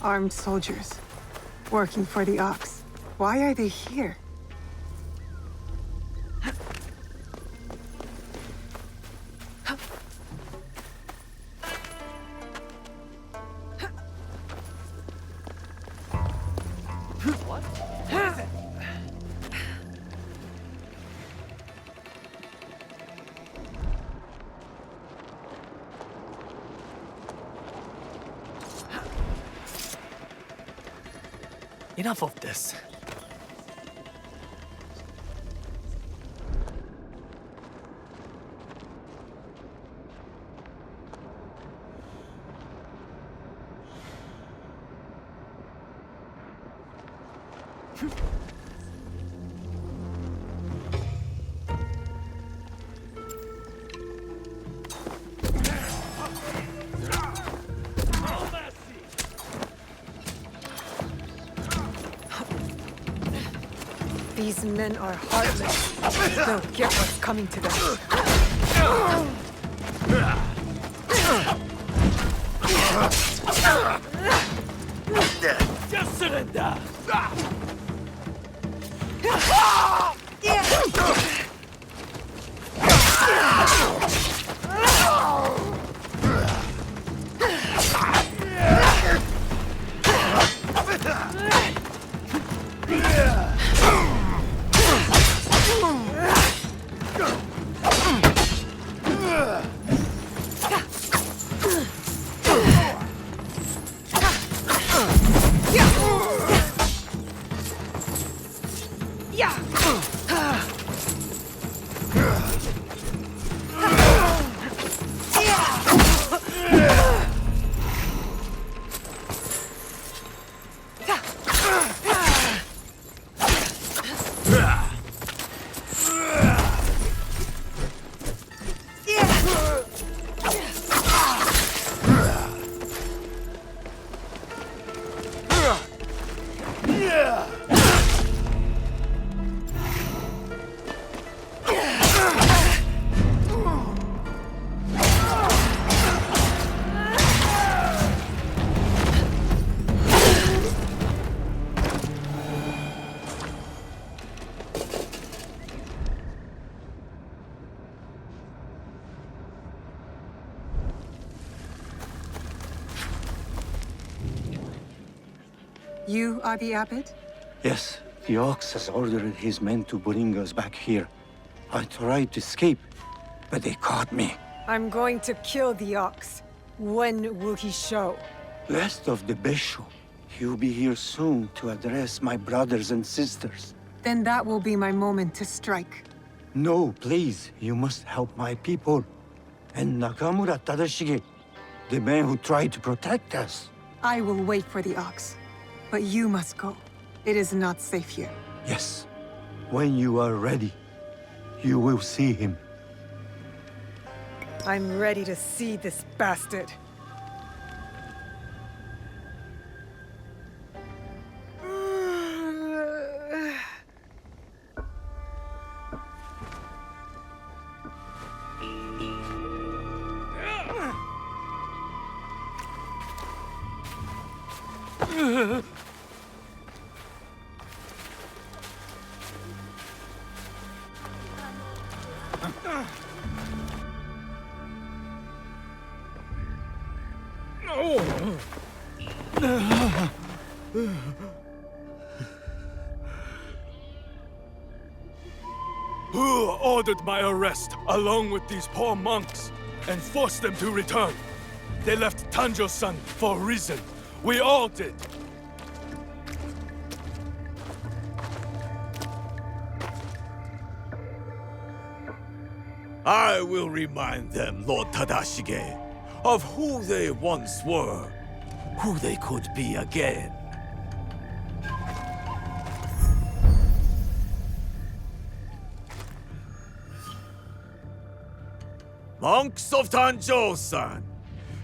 Armed soldiers. Working for the Ox. Why are they here? Enough of this. These men are heartless. They'll get what's coming to them. Just surrender! You are the abbot? Yes, the Ox has ordered his men to bring us back here. I tried to escape, but they caught me. I'm going to kill the Ox. When will he show? Rest of the Bessho. He'll be here soon to address my brothers and sisters. Then that will be my moment to strike. No, please. You must help my people. And Nakamura Tadashige, the man who tried to protect us. I will wait for the Ox. But you must go. It is not safe here. Yes. When you are ready, you will see him. I'm ready to see this bastard. Who ordered my arrest, along with these poor monks, and forced them to return? They left Tanjo-san for a reason. We all did. I will remind them, Lord Tadashige, of who they once were, who they could be again. Monks of Tanjo-san,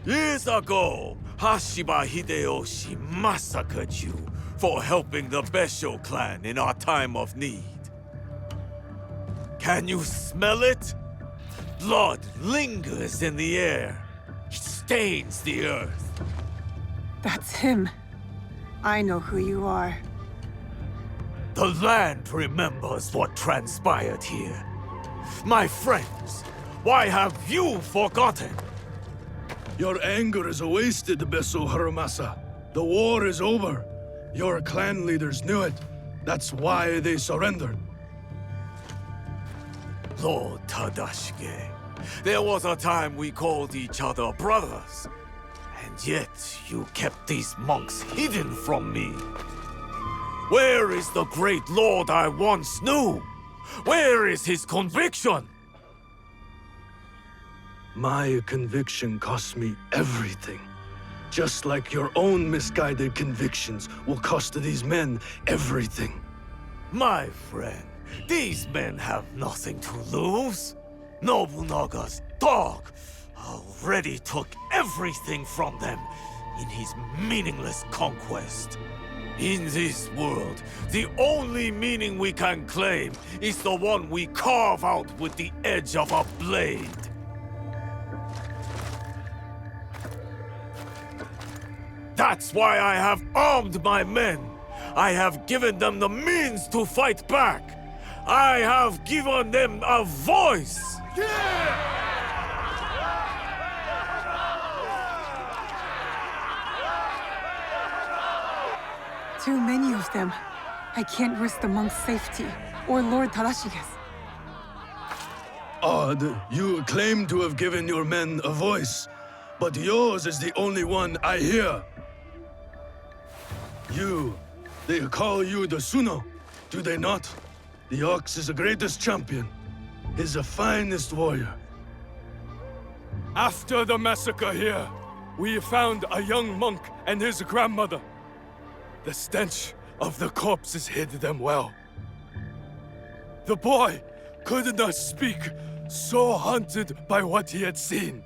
years ago, Hashiba Hideyoshi massacred you for helping the Bessho clan in our time of need. Can you smell it? Blood lingers in the air. It stains the earth. That's him. I know who you are. The land remembers what transpired here. My friends, why have you forgotten? Your anger is wasted, Bessho Harumasa. The war is over. Your clan leaders knew it. That's why they surrendered. Lord Tadashige, there was a time we called each other brothers. And yet, you kept these monks hidden from me. Where is the great lord I once knew? Where is his conviction? My conviction cost me everything. Just like your own misguided convictions will cost these men everything. My friend, these men have nothing to lose. Nobunaga's dog already took everything from them in his meaningless conquest. In this world, the only meaning we can claim is the one we carve out with the edge of a blade. That's why I have armed my men. I have given them the means to fight back. I have given them a voice. Too many of them. I can't risk the monk's safety, or Lord Tadashige's. Odd, you claim to have given your men a voice, but yours is the only one I hear. They call you the Tsuno, do they not? The Ox is the greatest champion. He's the finest warrior. After the massacre here, we found a young monk and his grandmother. The stench of the corpses hid them well. The boy could not speak, so haunted by what he had seen.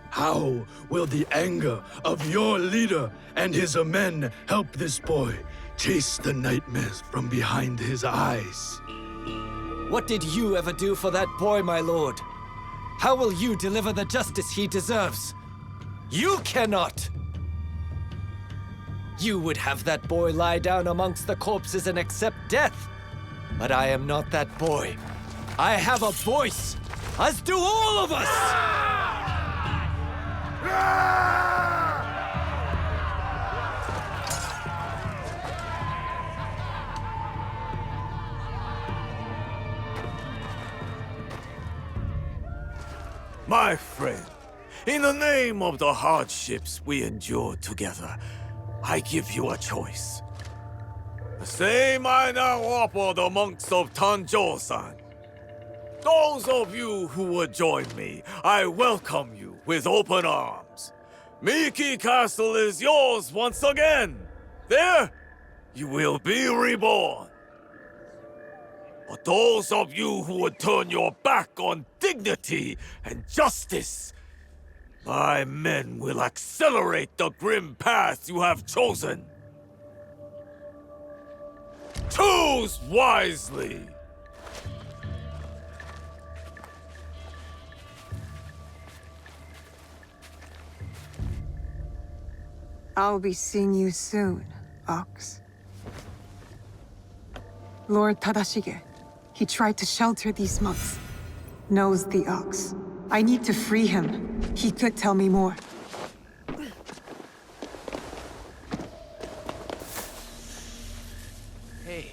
How will the anger of your leader and his men help this boy chase the nightmares from behind his eyes? What did you ever do for that boy, my lord? How will you deliver the justice he deserves? You cannot! You would have that boy lie down amongst the corpses and accept death. But I am not that boy. I have a voice, as do all of us! My friend, in the name of the hardships we endured together, I give you a choice. The same I now offer the monks of Tanjou-san. Those of you who would join me, I welcome you with open arms. Miki Castle is yours once again. There, you will be reborn. But those of you who would turn your back on dignity and justice, my men will accelerate the grim path you have chosen. Choose wisely. I'll be seeing you soon, Ox. Lord Tadashige, he tried to shelter these monks. Knows the Ox. I need to free him. He could tell me more. Hey.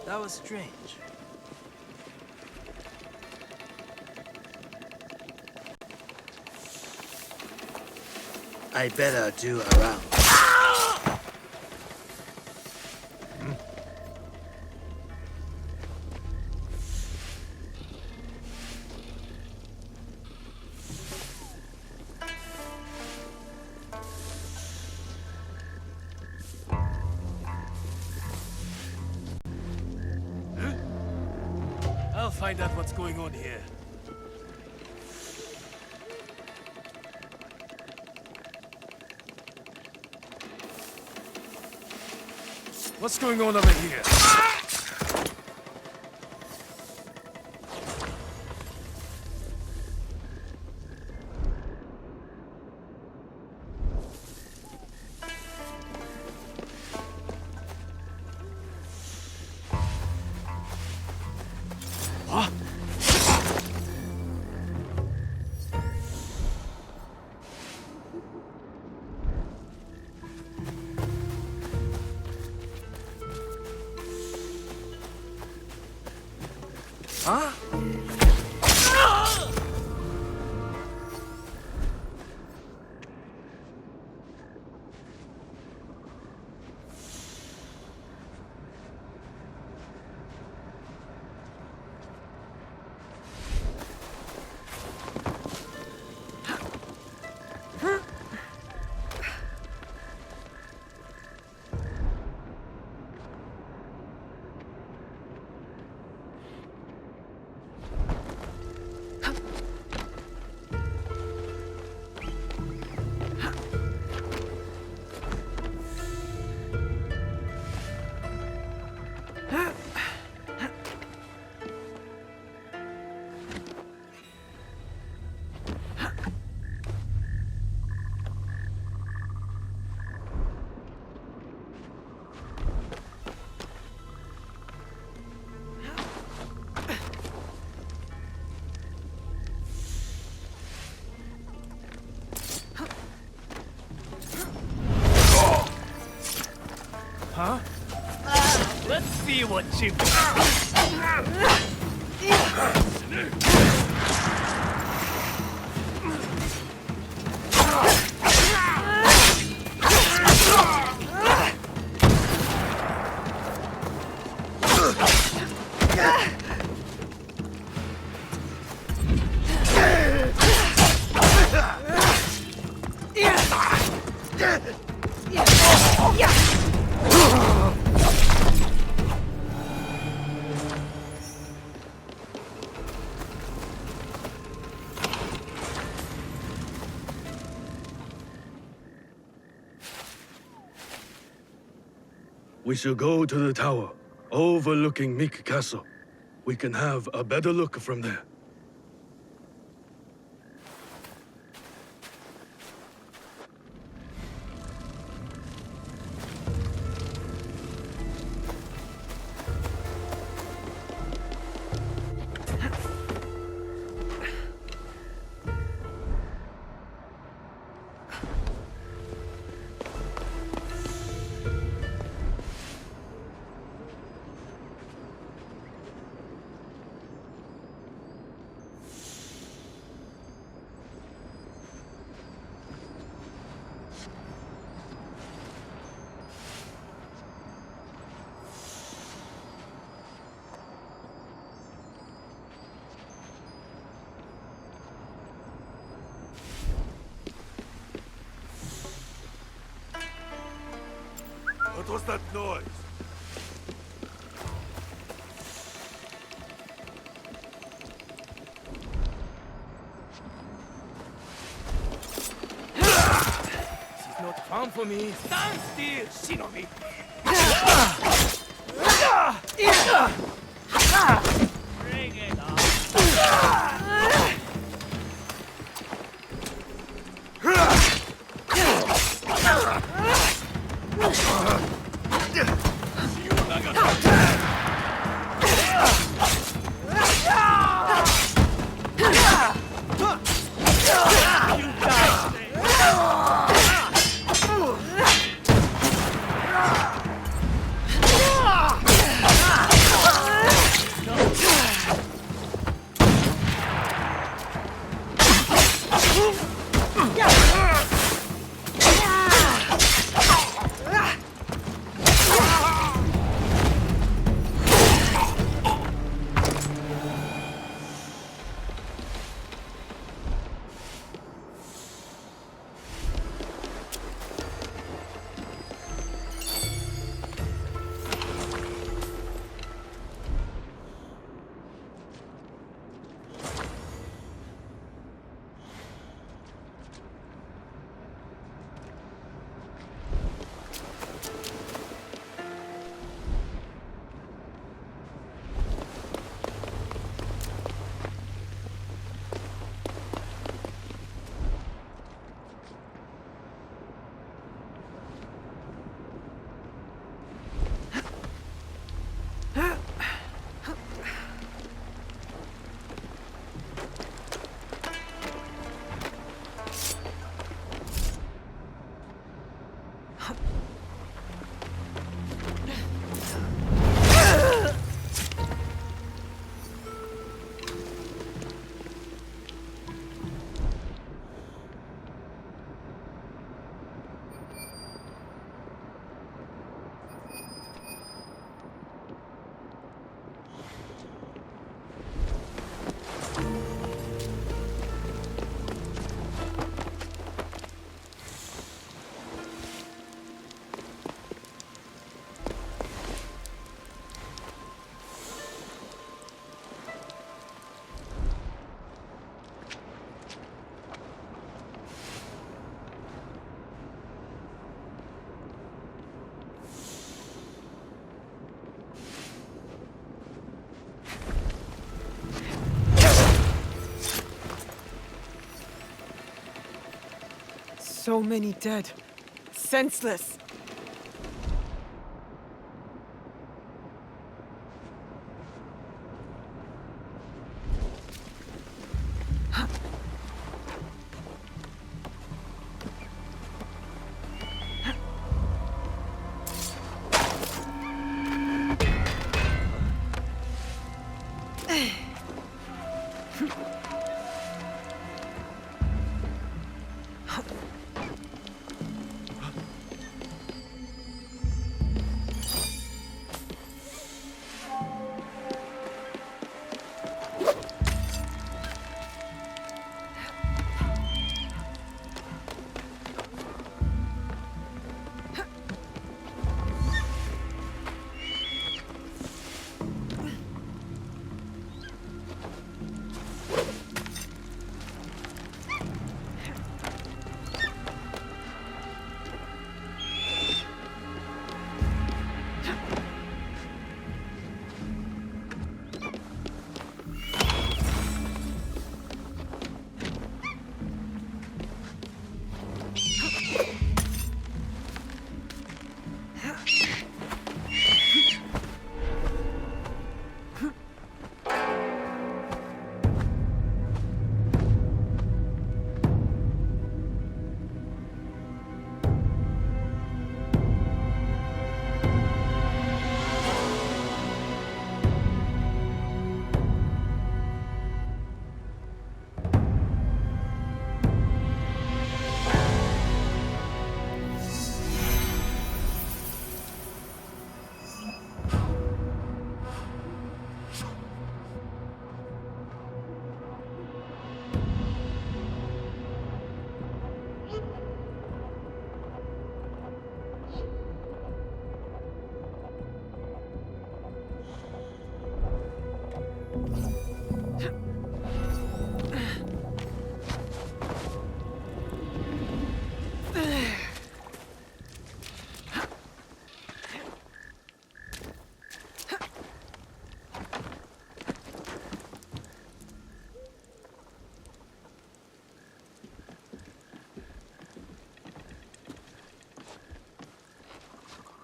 That was strange. I better do around. find out what's going on here. What's going on over here? Huh? Huh? Let's see what you We should go to the tower, overlooking Meek Castle. We can have a better look from there. What was that noise? This is not fun for me. Stand still, Shinobi! Bring it on! So many dead. Senseless.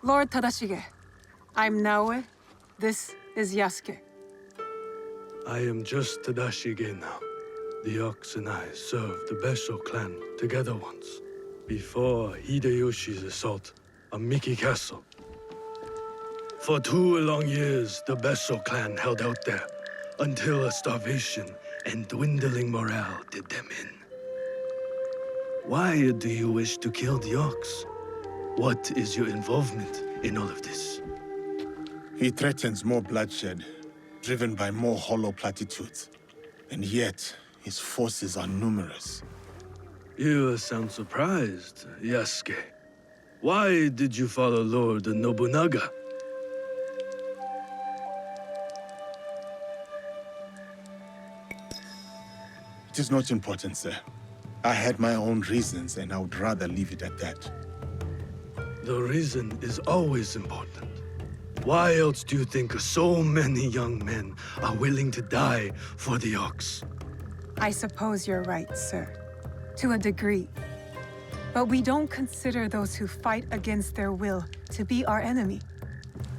Lord Tadashige, I'm Naoe. This is Yasuke. I am just Tadashige now. The Ox and I served the Bessho clan together once, before Hideyoshi's assault on Miki Castle. For 2 long years, the Bessho clan held out there, until a starvation and dwindling morale did them in. Why do you wish to kill the Ox? What is your involvement in all of this? He threatens more bloodshed, driven by more hollow platitudes. And yet, his forces are numerous. You sound surprised, Yasuke. Why did you follow Lord Nobunaga? It is not important, sir. I had my own reasons, and I would rather leave it at that. The reason is always important. Why else do you think so many young men are willing to die for the Ox? I suppose you're right, sir. To a degree. But we don't consider those who fight against their will to be our enemy.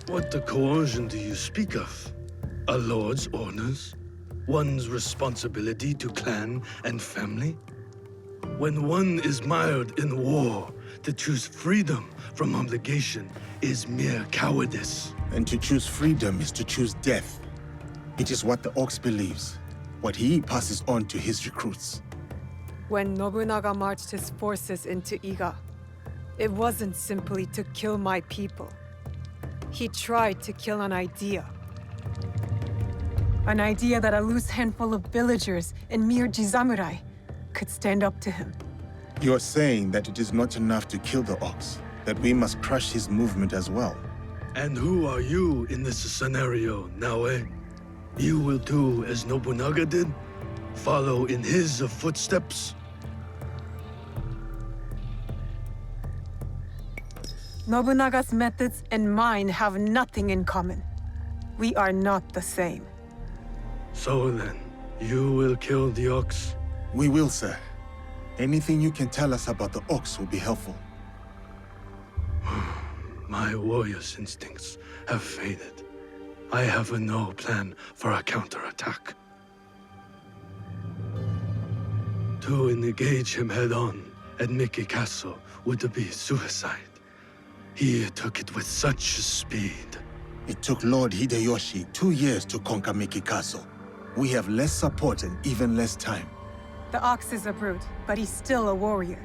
What the coercion do you speak of? A lord's orders? One's responsibility to clan and family? When one is mired in war, to choose freedom from obligation is mere cowardice. And to choose freedom is to choose death. It is what the Ox believes, what he passes on to his recruits. When Nobunaga marched his forces into Iga, it wasn't simply to kill my people. He tried to kill an idea. An idea that a loose handful of villagers and mere Jisamurai could stand up to him. You are saying that it is not enough to kill the Ox, that we must crush his movement as well. And who are you in this scenario, Naoe? You will do as Nobunaga did? Follow in his footsteps? Nobunaga's methods and mine have nothing in common. We are not the same. So then, you will kill the Ox? We will, sir. Anything you can tell us about the Ox will be helpful. My warrior's instincts have faded. I have no plan for a counterattack. To engage him head-on at Mickey Castle would be suicide. He took it with such speed. It took Lord Hideyoshi 2 years to conquer Miki Castle. We have less support and even less time. The Ox is a brute, but he's still a warrior.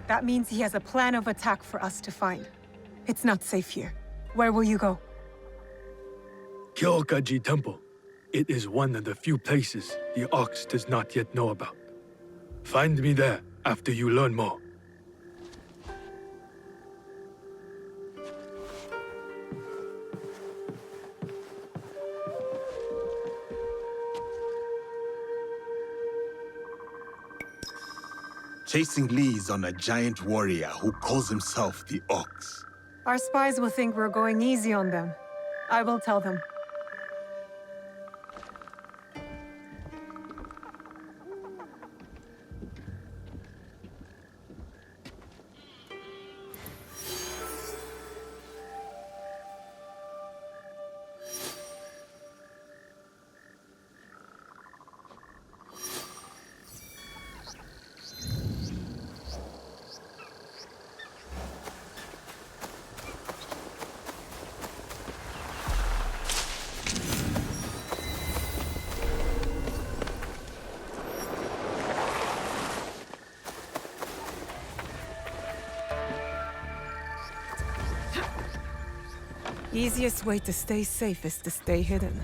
That means he has a plan of attack for us to find. It's not safe here. Where will you go? Kyokaji Temple. It is one of the few places the Ox does not yet know about. Find me there after you learn more. Chasing Lee's on a giant warrior who calls himself the Ox. Our spies will think we're going easy on them. I will tell them. Easiest way to stay safe is to stay hidden.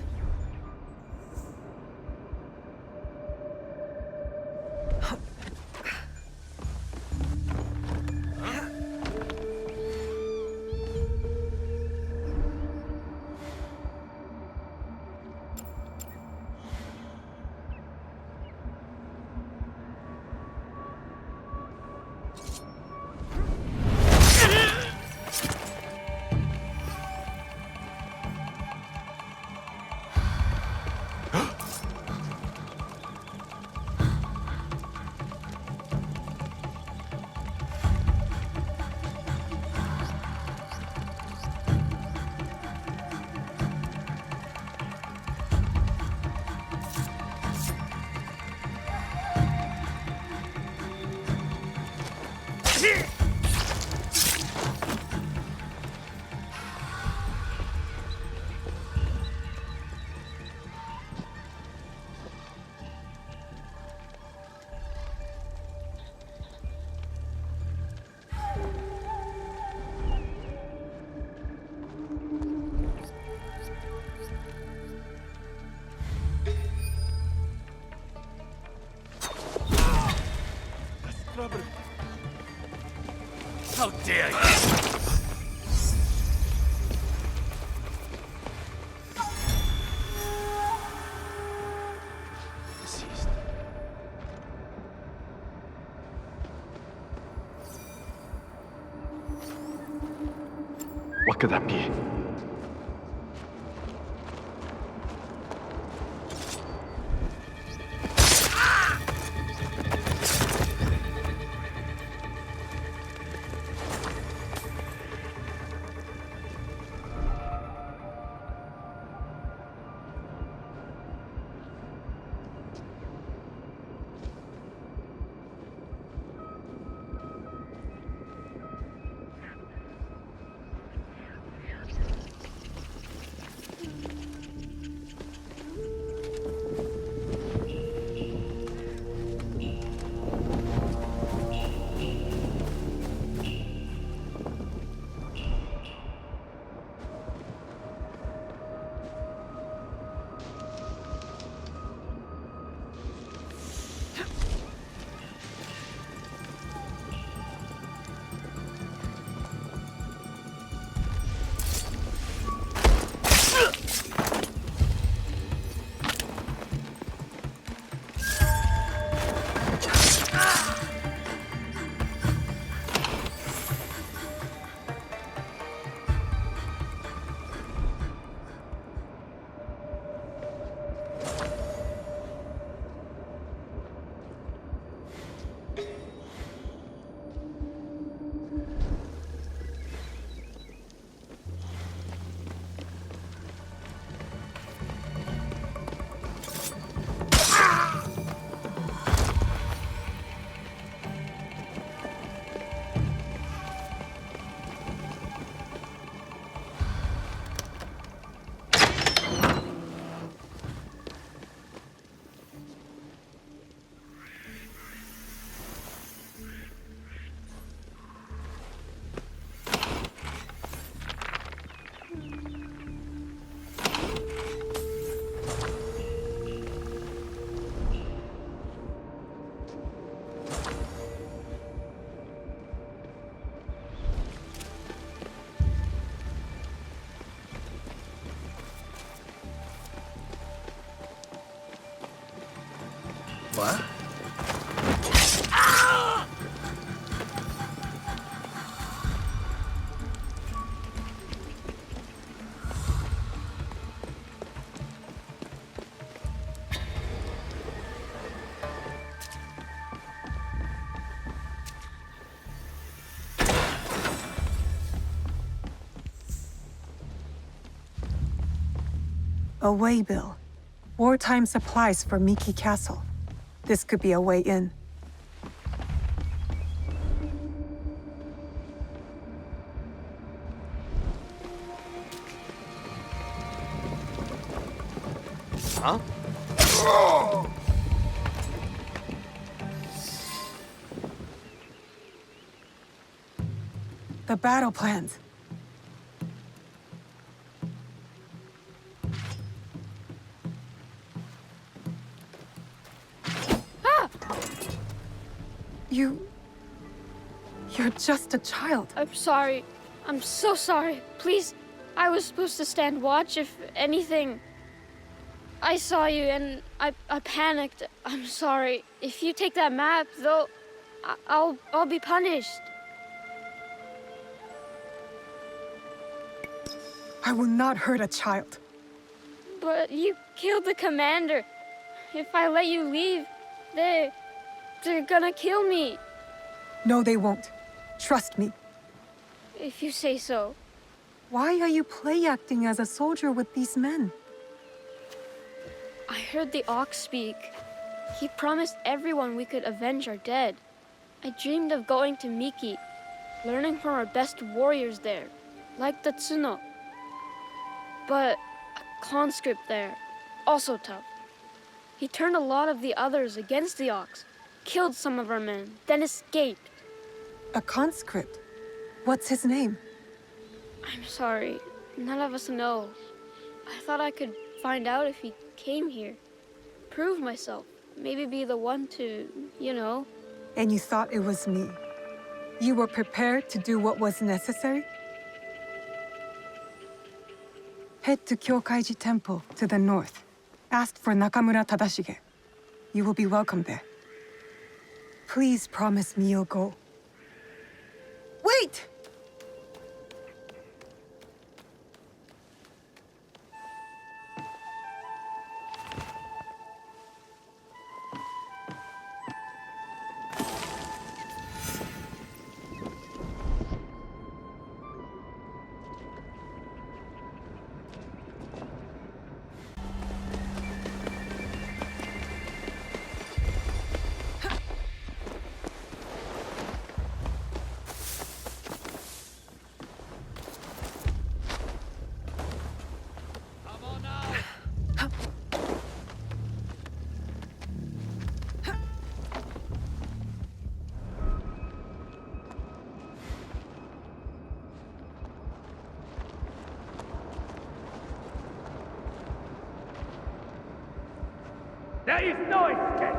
How dare you! Deceased. What could that be? What? A waybill. Wartime supplies for Miki Castle. This could be a way in. Huh? The battle plans. You're just a child. I'm sorry. I'm so sorry. Please, I was supposed to stand watch if anything. I saw you and I panicked. I'm sorry. If you take that map, though, I'll be punished. I will not hurt a child. But you killed the commander. If I let you leave, they're gonna kill me. No, they won't. Trust me. If you say so. Why are you play acting as a soldier with these men? I heard the Ox speak. He promised everyone we could avenge our dead. I dreamed of going to Miki, learning from our best warriors there, like the Tsuno. But a conscript there, also tough. He turned a lot of the others against the Ox, killed some of our men, then escaped. A conscript? What's his name? I'm sorry, none of us know. I thought I could find out if he came here. Prove myself, maybe be the one to, you know. And you thought it was me? You were prepared to do what was necessary? Head to Kyokaiji Temple to the north. Ask for Nakamura Tadashige. You will be welcome there. Please promise me you'll go. Wait! There is no escape!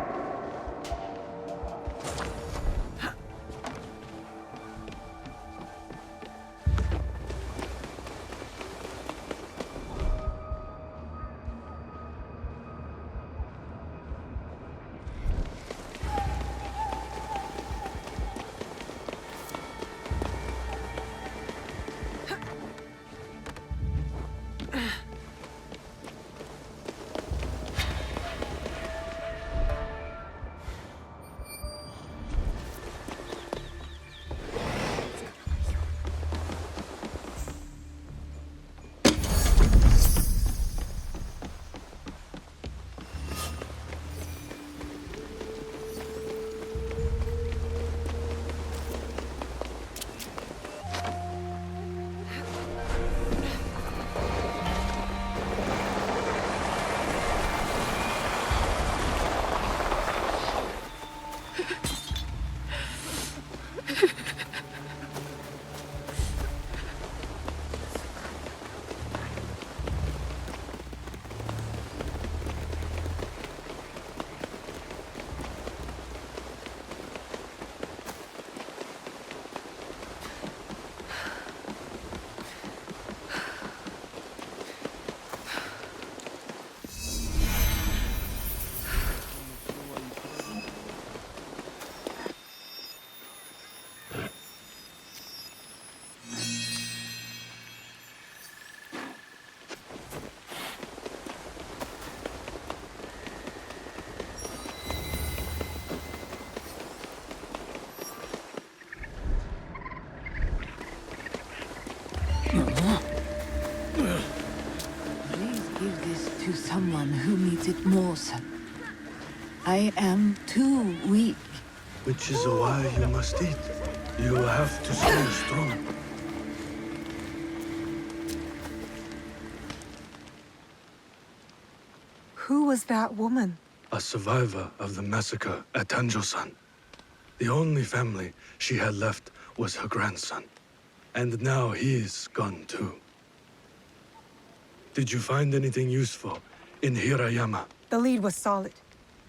to someone who needs it more, son. I am too weak. Which is why you must eat. You have to stay strong. Who was that woman? A survivor of the massacre at Tanjo-san. The only family she had left was her grandson. And now he's gone too. Did you find anything useful in Hirayama? The lead was solid.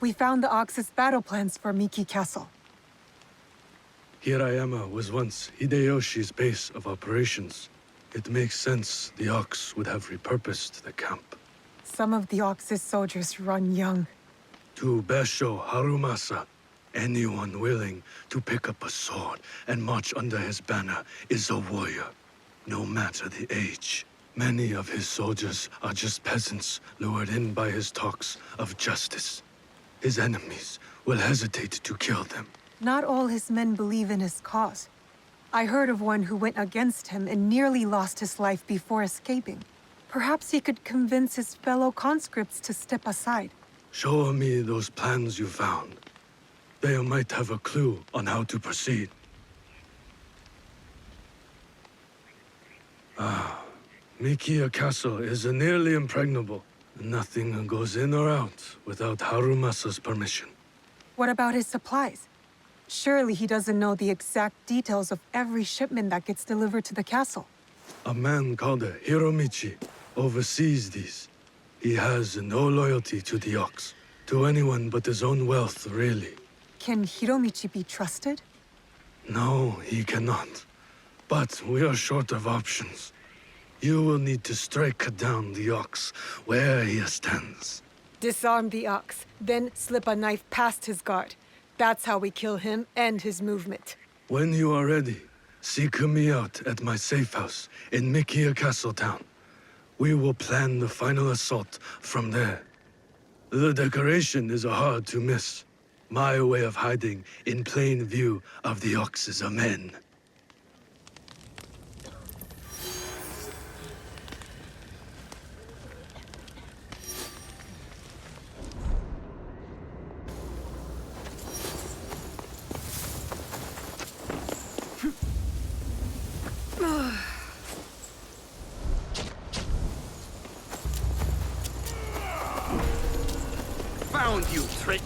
We found the Ox's battle plans for Miki Castle. Hirayama was once Hideyoshi's base of operations. It makes sense the Ox would have repurposed the camp. Some of the Ox's soldiers run young. To Bessho Harumasa, anyone willing to pick up a sword and march under his banner is a warrior, no matter the age. Many of his soldiers are just peasants lured in by his talks of justice. His enemies will hesitate to kill them. Not all his men believe in his cause. I heard of one who went against him and nearly lost his life before escaping. Perhaps he could convince his fellow conscripts to step aside. Show me those plans you found. They might have a clue on how to proceed. Mikiya Castle is nearly impregnable. Nothing goes in or out without Harumasa's permission. What about his supplies? Surely he doesn't know the exact details of every shipment that gets delivered to the castle. A man called Hiromichi oversees these. He has no loyalty to the Ox, to anyone but his own wealth, really. Can Hiromichi be trusted? No, he cannot. But we are short of options. You will need to strike down the Ox where he stands. Disarm the Ox, then slip a knife past his guard. That's how we kill him and his movement. When you are ready, seek me out at my safe house in Mikiya Castle Town. We will plan the final assault from there. The decoration is hard to miss. My way of hiding in plain view of the Ox's men. Found you, trick!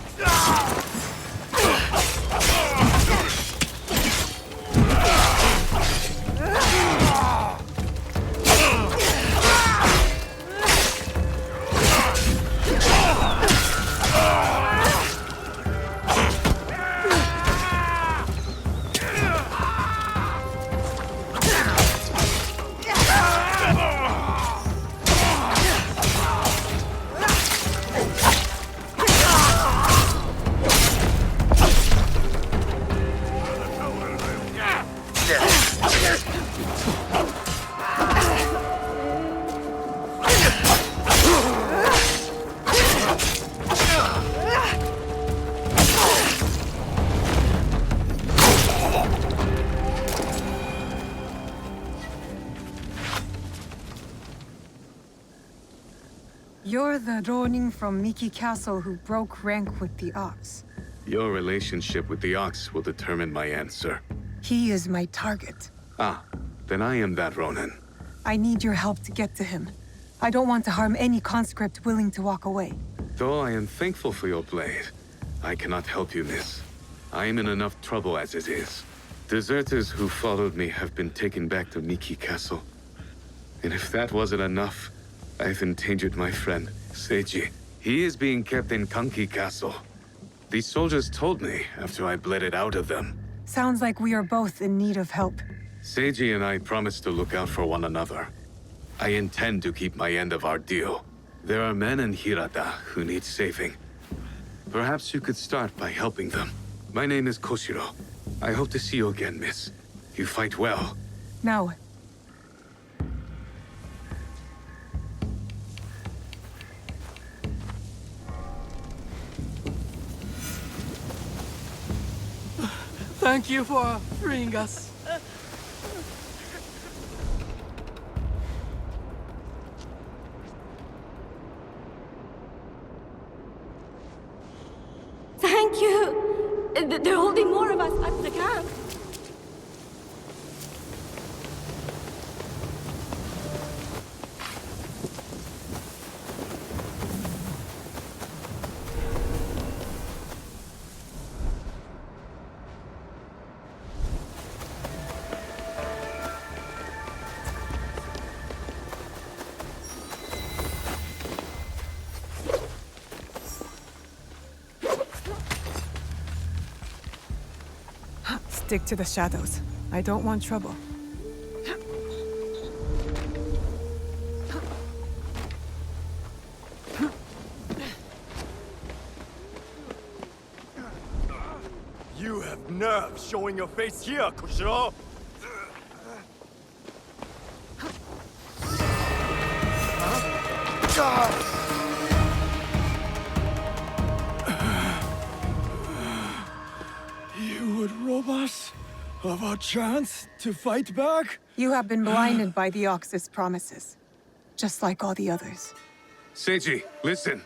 You're the Ronin from Miki Castle who broke rank with the Ox. Your relationship with the Ox will determine my answer. He is my target. Ah, then I am that Ronin. I need your help to get to him. I don't want to harm any conscript willing to walk away. Though I am thankful for your blade, I cannot help you, miss. I am in enough trouble as it is. Deserters who followed me have been taken back to Miki Castle. And if that wasn't enough, I've endangered my friend, Seiji. He is being kept in Kanki Castle. These soldiers told me after I bled it out of them. Sounds like we are both in need of help. Seiji and I promised to look out for one another. I intend to keep my end of our deal. There are men in Hirata who need saving. Perhaps you could start by helping them. My name is Koshiro. I hope to see you again, miss. You fight well. Now what? Thank you for freeing us. They're holding more of us at the camp. Stick to the shadows. I don't want trouble. You have nerve showing your face here, Kushiro! You would rob us of our chance to fight back? You have been blinded by the Ox's promises, just like all the others. Seiji, listen.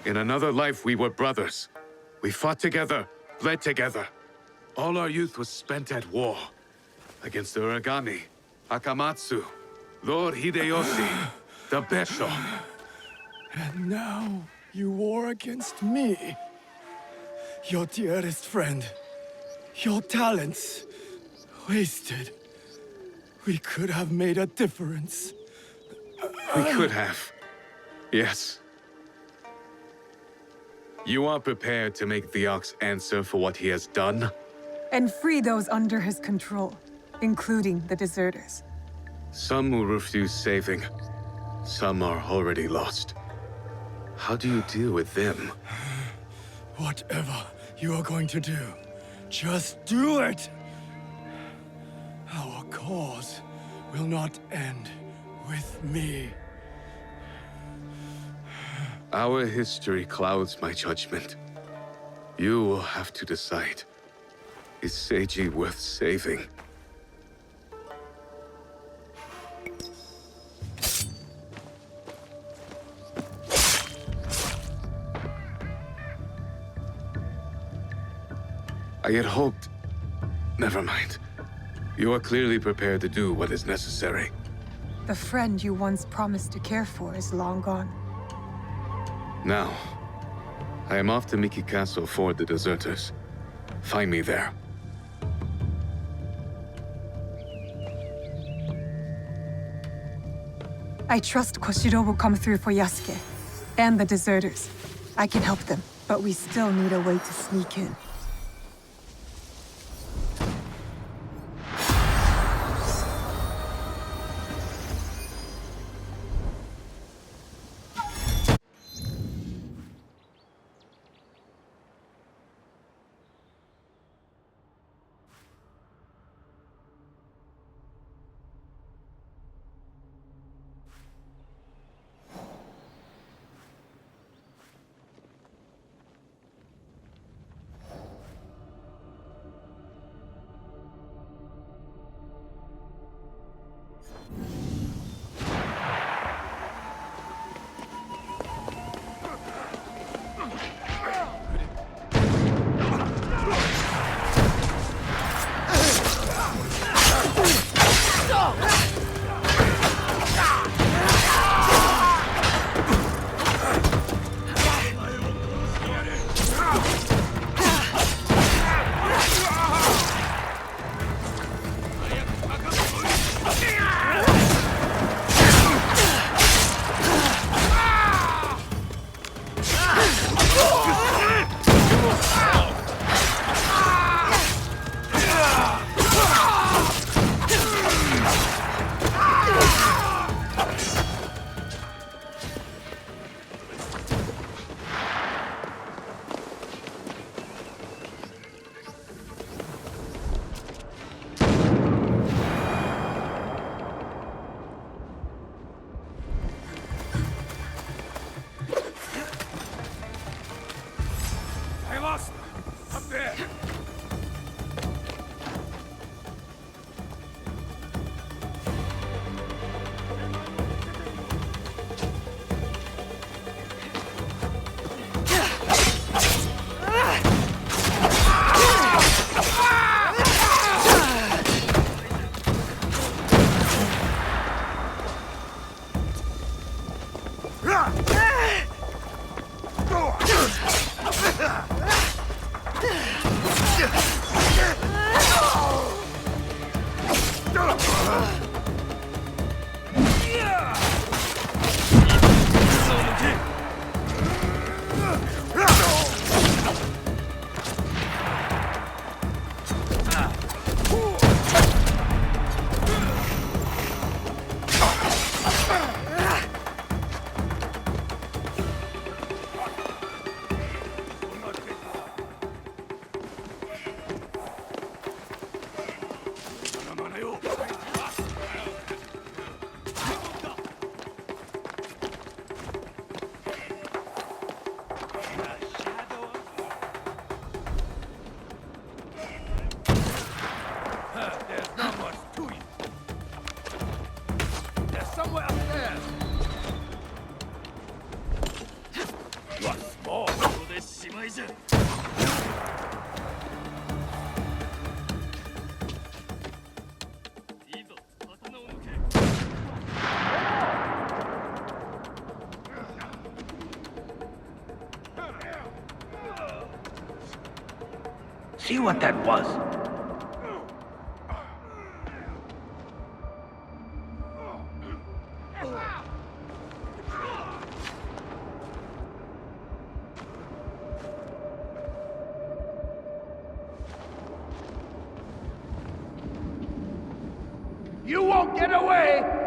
In another life, we were brothers. We fought together, bled together. All our youth was spent at war. Against the Uragami, Akamatsu, Lord Hideyoshi, the Bessho. And now you war against me. Your dearest friend. Your talents. Wasted. We could have made a difference. We could have. Yes. You are prepared to make the Ox answer for what he has done? And free those under his control, including the deserters. Some will refuse saving. Some are already lost. How do you deal with them? Whatever you are going to do, just do it! Our cause will not end with me. Our history clouds my judgment. You will have to decide. Is Seiji worth saving? I had hoped... Never mind. You are clearly prepared to do what is necessary. The friend you once promised to care for is long gone. Now, I am off to Miki Castle for the deserters. Find me there. I trust Koshiro will come through for Yasuke and the deserters. I can help them, but we still need a way to sneak in. See what that was? You won't get away!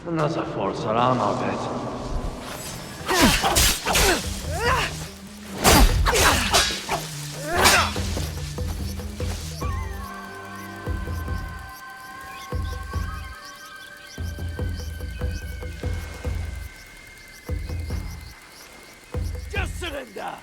Another false alarm, I'll bet. Just surrender!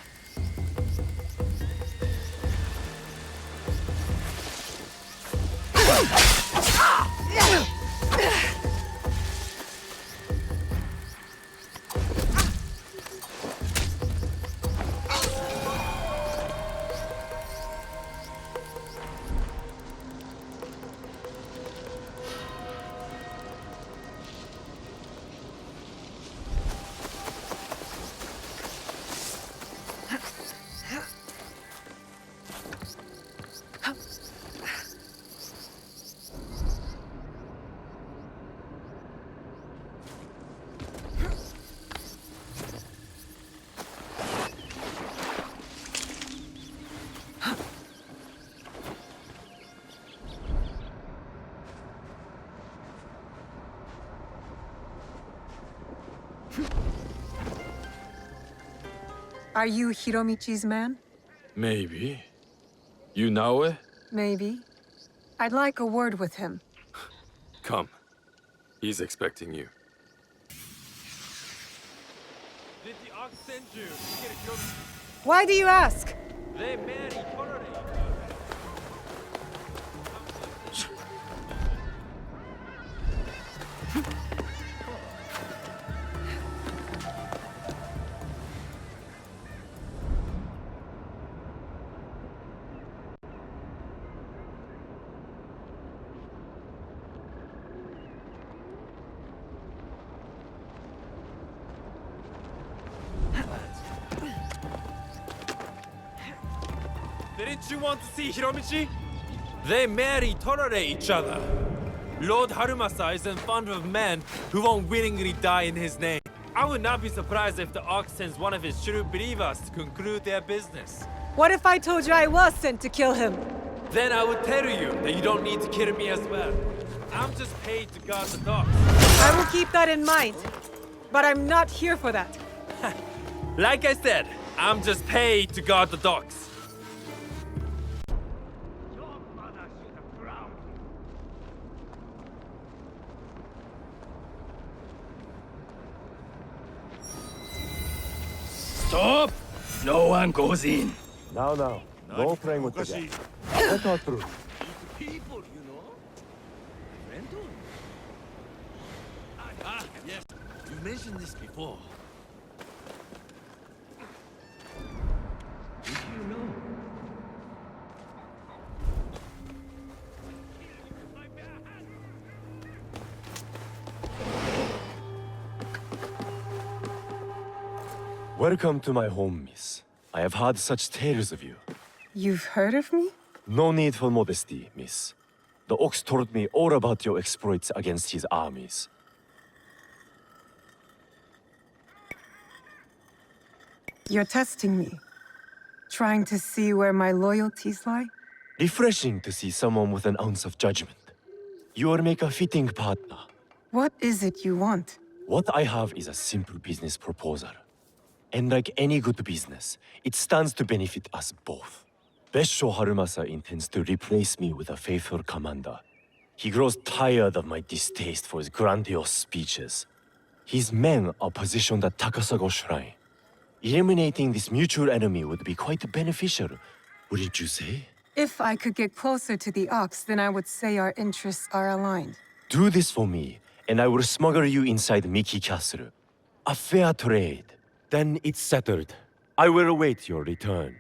Are you Hiromichi's man? Maybe. You know it? Maybe. I'd like a word with him. Come. He's expecting you. Did the ox send you to get a job? Why do you ask? They marry tolerate. Didn't you want to see Hiromichi? They marry, tolerate each other. Lord Harumasa isn't fond of men who won't willingly die in his name. I would not be surprised if the ox sends one of his true believers to conclude their business. What if I told you I was sent to kill him? Then I would tell you that you don't need to kill me as well. I'm just paid to guard the dogs. I will keep that in mind. But I'm not here for that. Like I said, I'm just paid to guard the docks. Your mother should have drowned you. Stop! No one goes in. Now, no playing with the guy. Let us through. People, you know? Rental? Yes. You mentioned this before. Did you know? Welcome to my home, miss. I have heard such tales of you. You've heard of me? No need for modesty, miss. The ox told me all about your exploits against his armies. You're testing me. Trying to see where my loyalties lie? Refreshing to see someone with an ounce of judgment. You will make a fitting partner. What is it you want? What I have is a simple business proposal. And like any good business, it stands to benefit us both. Bessho Harumasa intends to replace me with a faithful commander. He grows tired of my distaste for his grandiose speeches. His men are positioned at Takasago Shrine. Eliminating this mutual enemy would be quite beneficial, wouldn't you say? If I could get closer to the ox, then I would say our interests are aligned. Do this for me, and I will smuggle you inside Miki Castle. A fair trade. Then it's settled. I will await your return.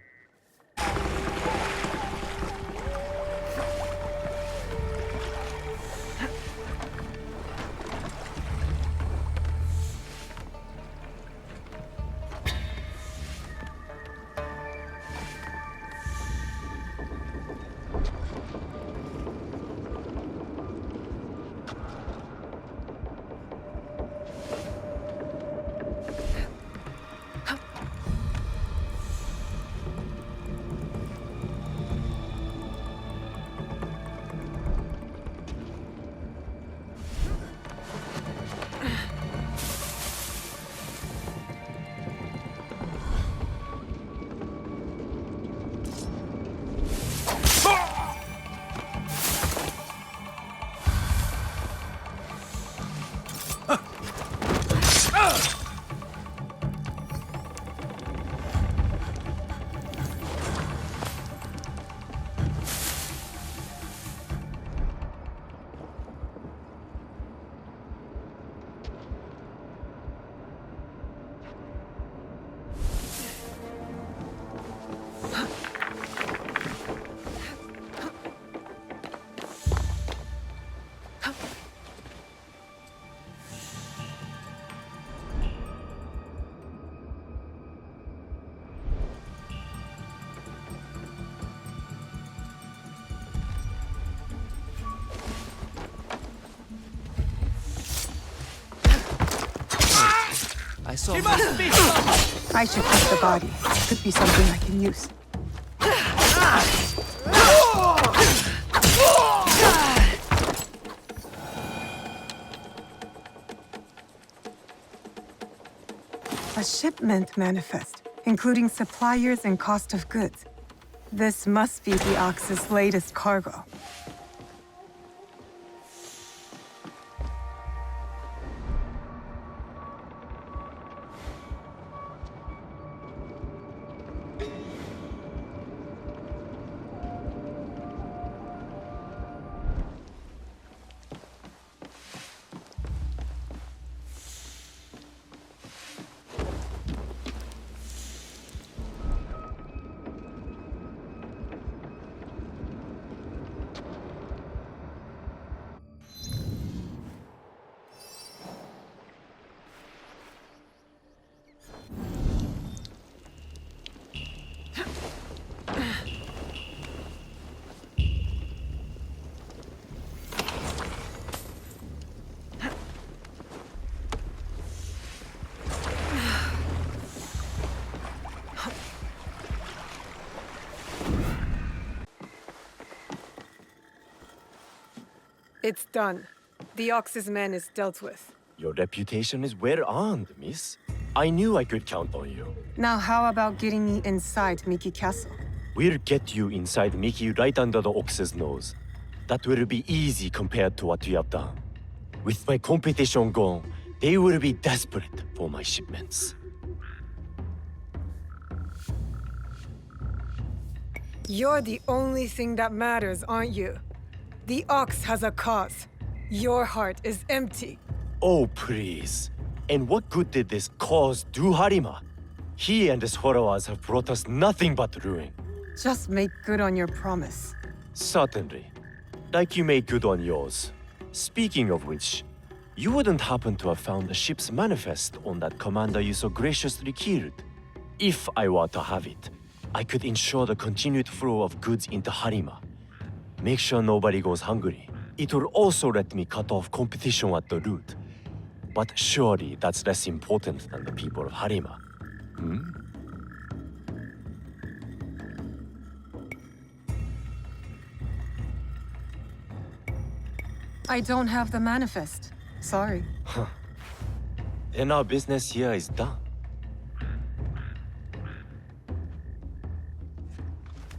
I saw. I should take the body. Could be something I can use. A shipment manifest, including suppliers and cost of goods. This must be the Ox's latest cargo. It's done. The Ox's man is dealt with. Your reputation is well earned, miss. I knew I could count on you. Now how about getting me inside Miki Castle? We'll get you inside Miki right under the Ox's nose. That will be easy compared to what you have done. With my competition gone, they will be desperate for my shipments. You're the only thing that matters, aren't you? The Ox has a cause. Your heart is empty. Oh, please. And what good did this cause do Harima? He and his followers have brought us nothing but ruin. Just make good on your promise. Certainly. Like you made good on yours. Speaking of which, you wouldn't happen to have found the ship's manifest on that commander you so graciously killed. If I were to have it, I could ensure the continued flow of goods into Harima. Make sure nobody goes hungry. It will also let me cut off competition at the root. But surely that's less important than the people of Harima. Hmm? I don't have the manifest. Sorry. Then our business here is done.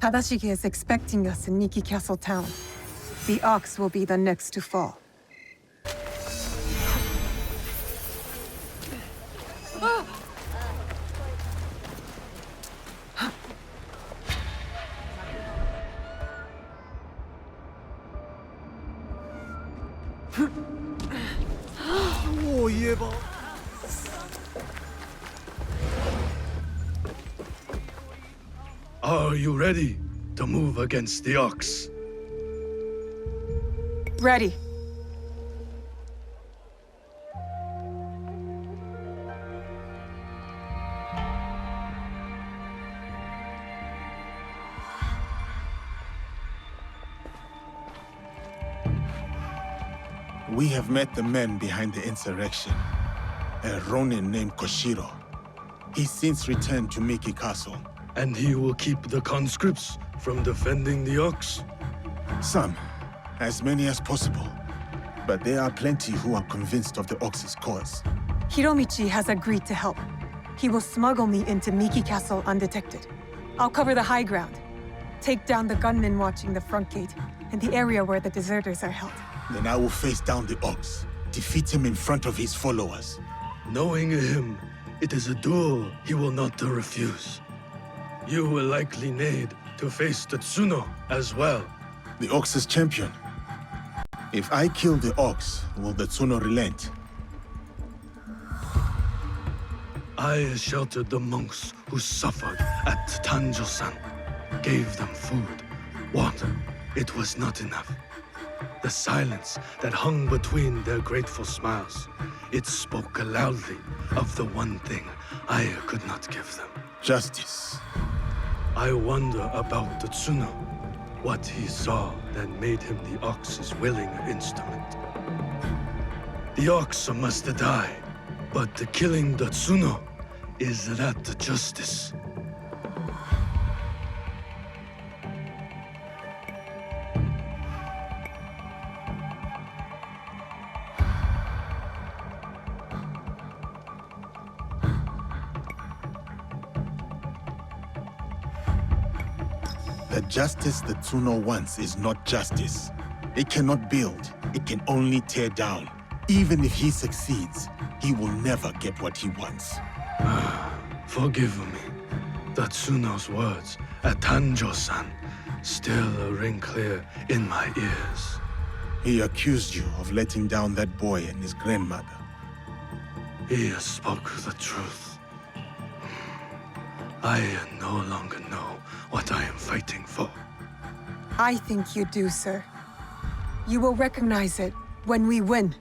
Tadashige is expecting us in Miki Castle town. The Ox will be the next to fall. Are you ready to move against the Ox? Ready. We have met the men behind the insurrection. A Ronin named Koshiro. He's since returned to Miki Castle. And he will keep the conscripts from defending the Ox? Some. As many as possible. But there are plenty who are convinced of the Ox's cause. Hiromichi has agreed to help. He will smuggle me into Miki Castle undetected. I'll cover the high ground. Take down the gunmen watching the front gate and the area where the deserters are held. Then I will face down the Ox. Defeat him in front of his followers. Knowing him, it is a duel he will not refuse. You will likely need to face the Tsuno as well. The Ox's champion. If I kill the Ox, will the Tsuno relent? I sheltered the monks who suffered at Tanjo-san. Gave them food, water. It was not enough. The silence that hung between their grateful smiles, it spoke loudly of the one thing I could not give them. Justice. I wonder about the Tsuno. What he saw that made him the Ox's willing instrument. The Ox must die. But the killing the Tsuno, is that justice? The justice the Tsuno wants is not justice. It cannot build, it can only tear down. Even if he succeeds, he will never get what he wants. Forgive me. The Tsuno's words at Tanjo-san still ring clear in my ears. He accused you of letting down that boy and his grandmother. He spoke the truth. I no longer know what I am fighting for. I think you do, sir. You will recognize it when we win.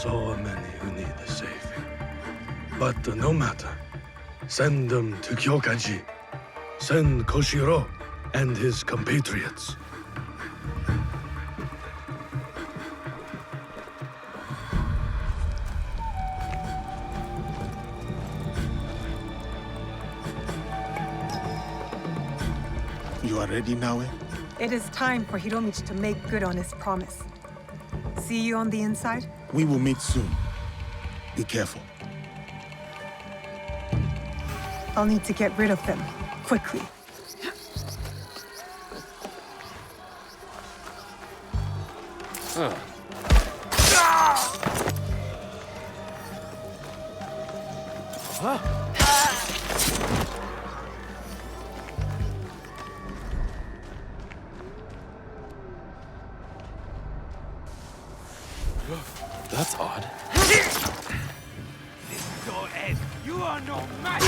So many who need a savior. But no matter. Send them to Kyokaji. Send Koshiro and his compatriots. You are ready now, eh? It is time for Hiromichi to make good on his promise. See you on the inside? We will meet soon. Be careful. I'll need to get rid of them, quickly. That's odd. Go ahead. You are no match.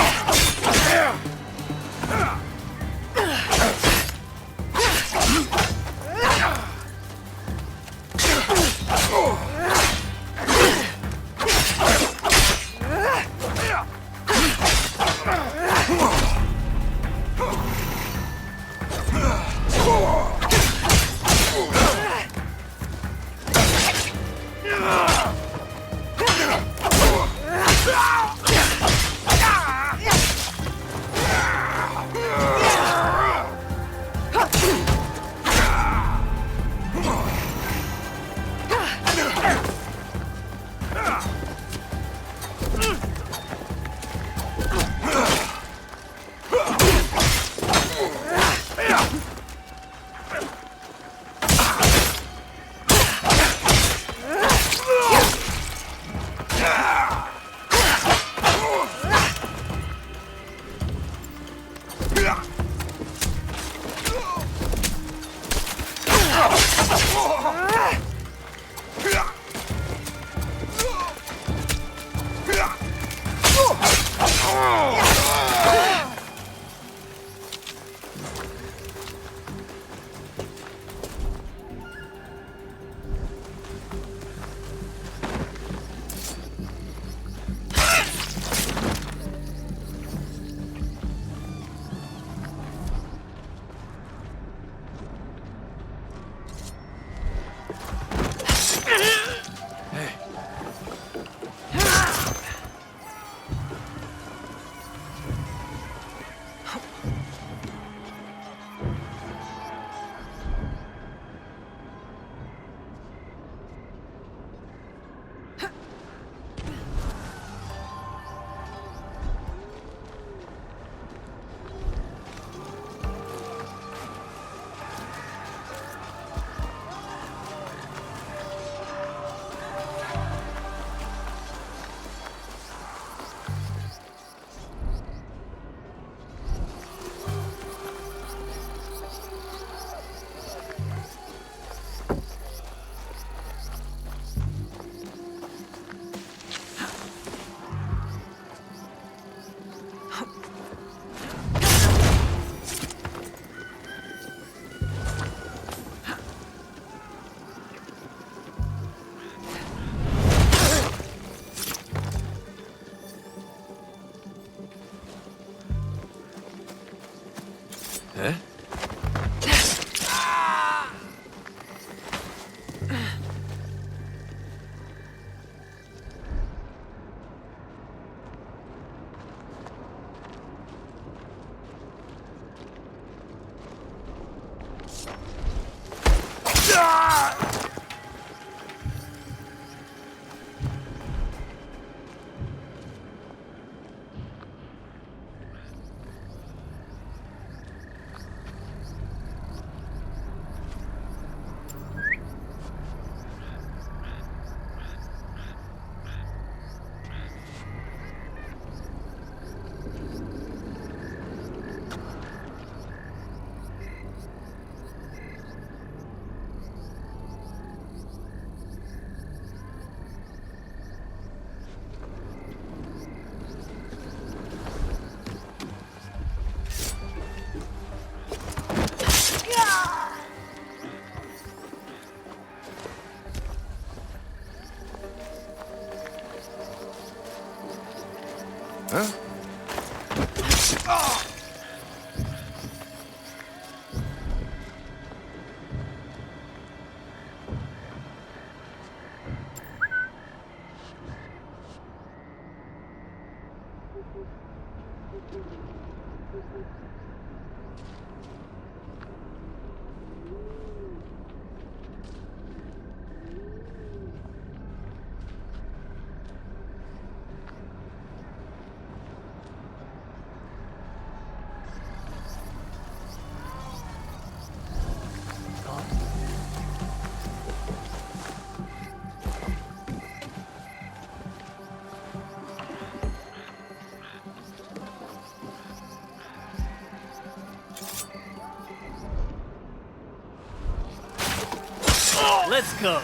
Let's go.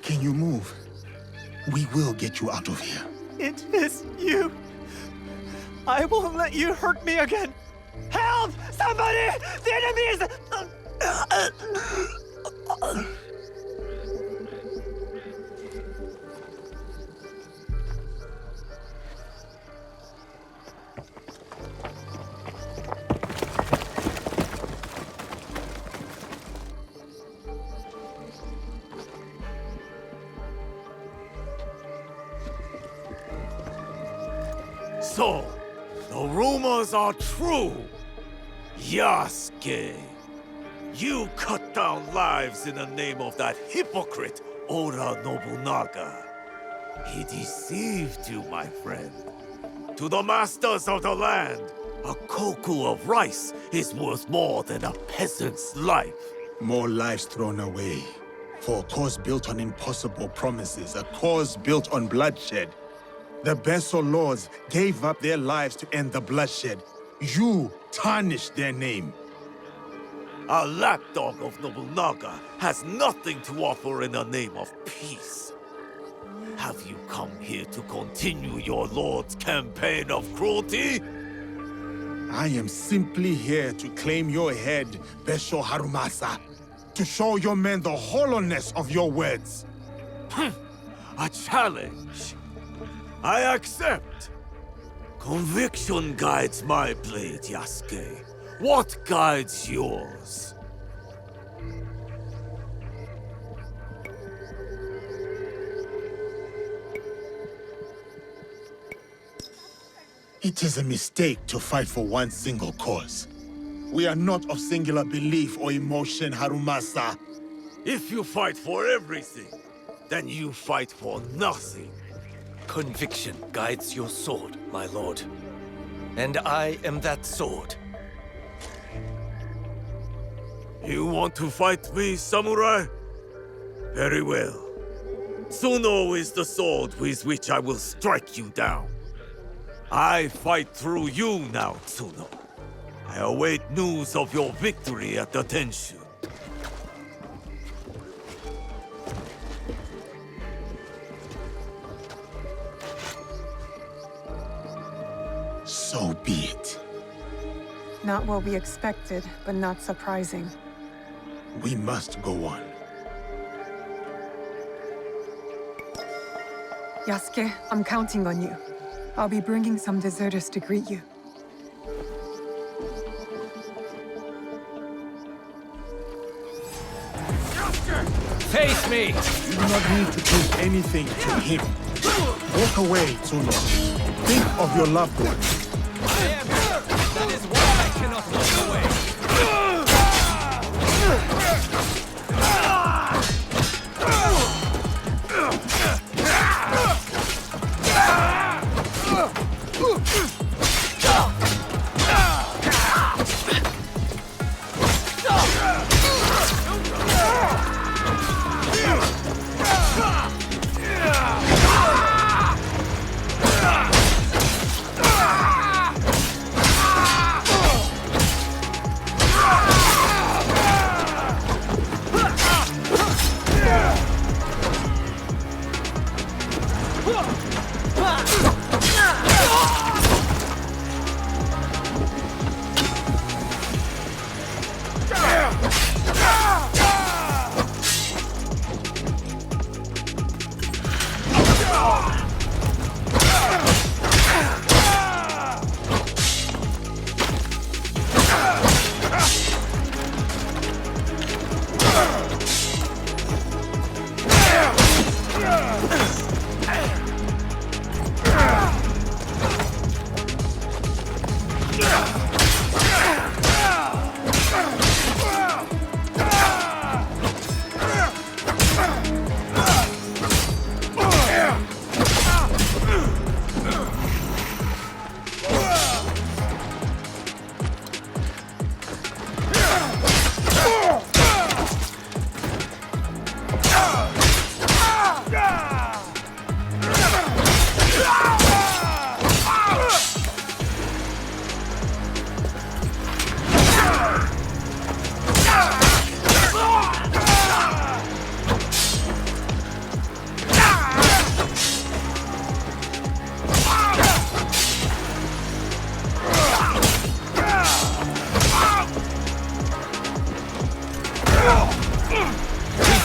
Can you move? We will get you out of here. It is you. I won't let you hurt me again. Help! Somebody! The enemy is... So, the rumors are true. Yasuke, you cut down lives in the name of that hypocrite Oda Nobunaga. He deceived you, my friend. To the masters of the land, a koku of rice is worth more than a peasant's life. More lives thrown away. For a cause built on impossible promises, a cause built on bloodshed. The Bessho lords gave up their lives to end the bloodshed. You tarnished their name. A lapdog of Nobunaga has nothing to offer in the name of peace. Have you come here to continue your lord's campaign of cruelty? I am simply here to claim your head, Bessho Harumasa. To show your men the hollowness of your words. A challenge. I accept. Conviction guides my blade, Yasuke. What guides yours? It is a mistake to fight for one single cause. We are not of singular belief or emotion, Harumasa. If you fight for everything, then you fight for nothing. Conviction guides your sword, my lord. And I am that sword. You want to fight me, samurai? Very well. Tsuno is the sword with which I will strike you down. I fight through you now, Tsuno. I await news of your victory at the Tenshu. So be it. Not what we expected, but not surprising. We must go on. Yasuke, I'm counting on you. I'll be bringing some deserters to greet you. Face me! You do not need to do anything to him. Walk away, Tsuno. Think of your loved one. I am here! That is why I cannot walk away!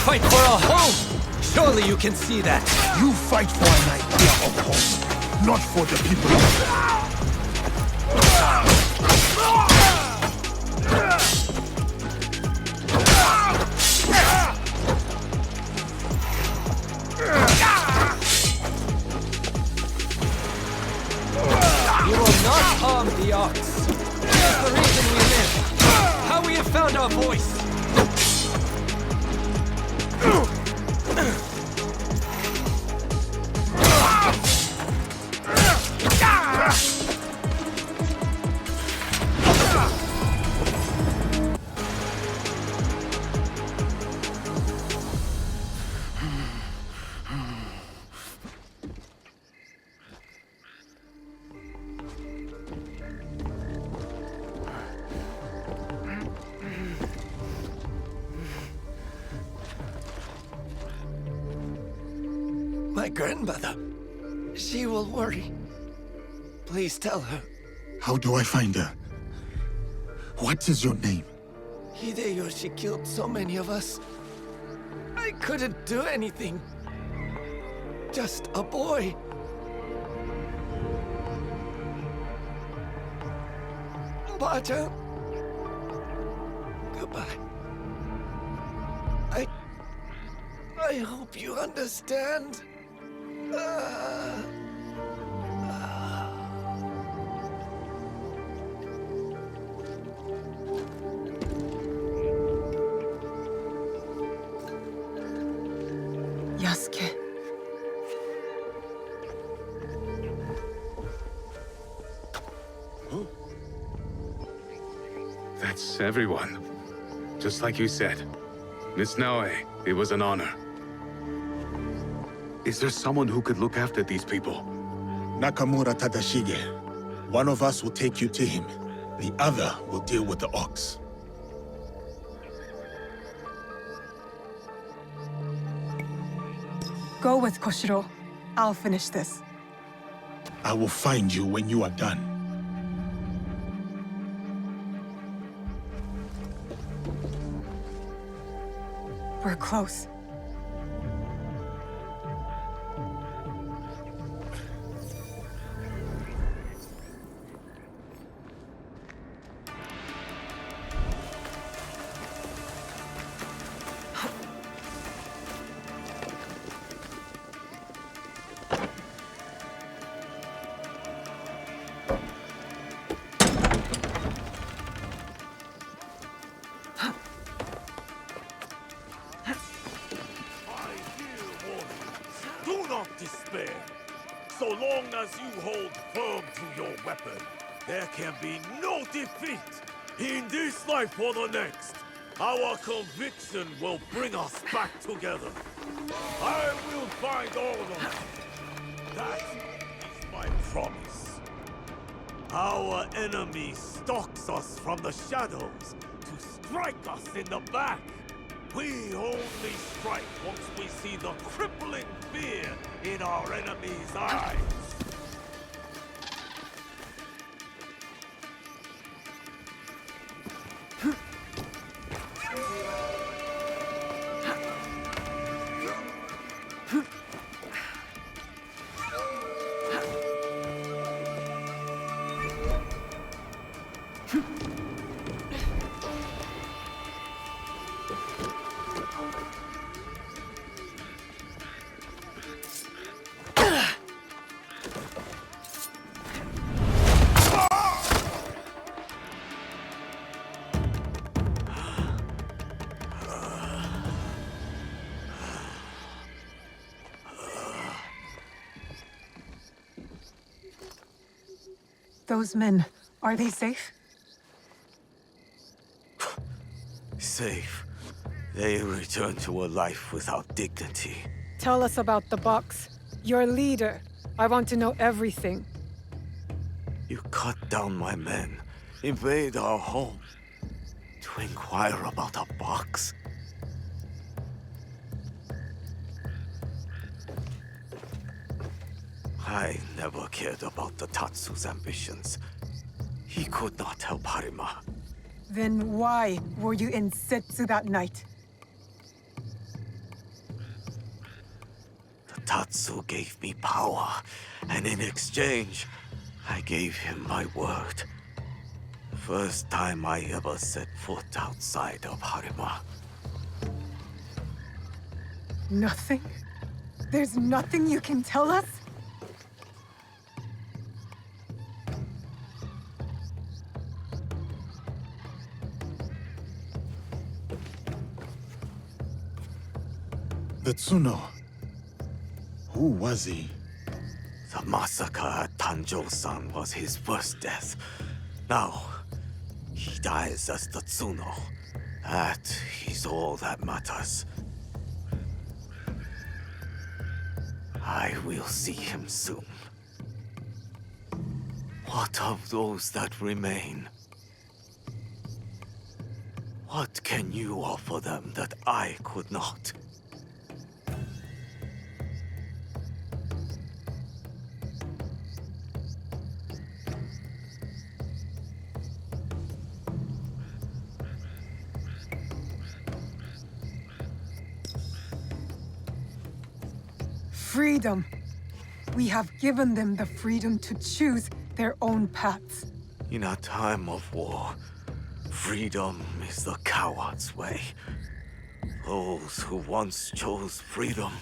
Fight for a home! Surely you can see that. You fight for an idea of home, not for the people. You will not harm the arts. Here's the reason we live. How we have found our voice. My grandmother. She will worry. Please tell her. How do I find her? What is your name? Hideyoshi killed so many of us. I couldn't do anything. Just a boy. Ba-chan. Goodbye. I hope you understand. Yasuke. That's everyone. Just like you said. Miss Naoe, it was an honor. Is there someone who could look after these people? Nakamura Tadashige. One of us will take you to him. The other will deal with the ox. Go with Koshiro. I'll finish this. I will find you when you are done. close. Do not despair. So long as you hold firm to your weapon, there can be no defeat. In this life or the next, our conviction will bring us back together. I will find all of you. That is my promise. Our enemy stalks us from the shadows to strike us in the back. We only strike once we see the crippling fear in our enemy's eyes. Those men, are they safe? Safe. They return to a life without dignity. Tell us about the box. Your leader. I want to know everything. You cut down my men, invade our home, to inquire about a box. I never cared about the Tatsu's ambitions. He could not help Harima. Then why were you in Setsu that night? The Tatsu gave me power, and in exchange, I gave him my word. The first time I ever set foot outside of Harima. Nothing? There's nothing you can tell us? The Tsuno. Who was he? The massacre at Tanjo-san was his first death. Now, he dies as the Tsuno. That is all that matters. I will see him soon. What of those that remain? What can you offer them that I could not? Freedom. We have given them the freedom to choose their own paths. In a time of war, freedom is the coward's way. Those who once chose freedom,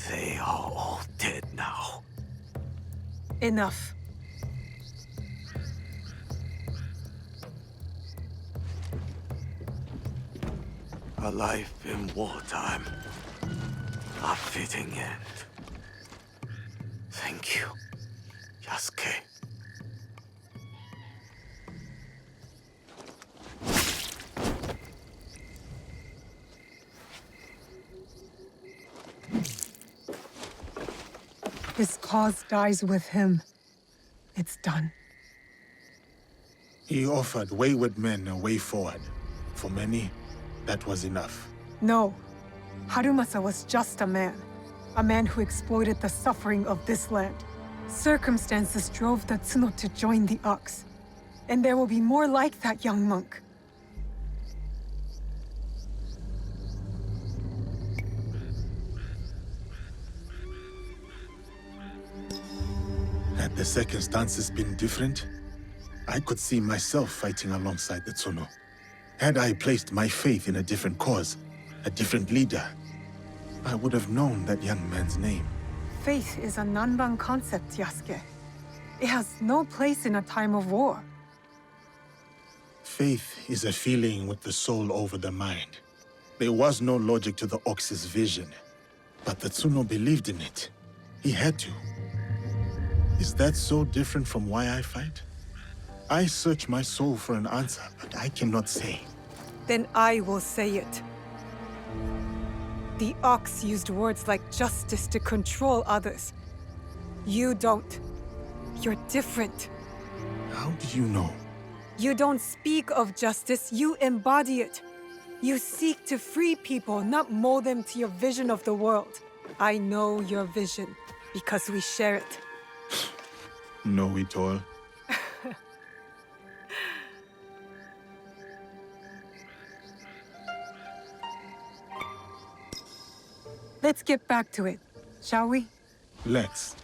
they are all dead now. Enough. A life in wartime. A fitting end. Thank you, Yasuke. His cause dies with him. It's done. He offered wayward men a way forward. For many, that was enough. No. Harumasa was just a man. A man who exploited the suffering of this land. Circumstances drove the Tsuno to join the Ox. And there will be more like that young monk. Had the circumstances been different, I could see myself fighting alongside the Tsuno. Had I placed my faith in a different cause, a different leader, I would have known that young man's name. Faith is a Nanban concept, Yasuke. It has no place in a time of war. Faith is a feeling with the soul over the mind. There was no logic to the Ox's vision, but the Tsuno believed in it. He had to. Is that so different from why I fight? I search my soul for an answer, but I cannot say. Then I will say it. The Ox used words like justice to control others. You don't. You're different. How do you know? You don't speak of justice, you embody it. You seek to free people, not mold them to your vision of the world. I know your vision, because we share it. Know it all. Let's get back to it, shall we? Let's.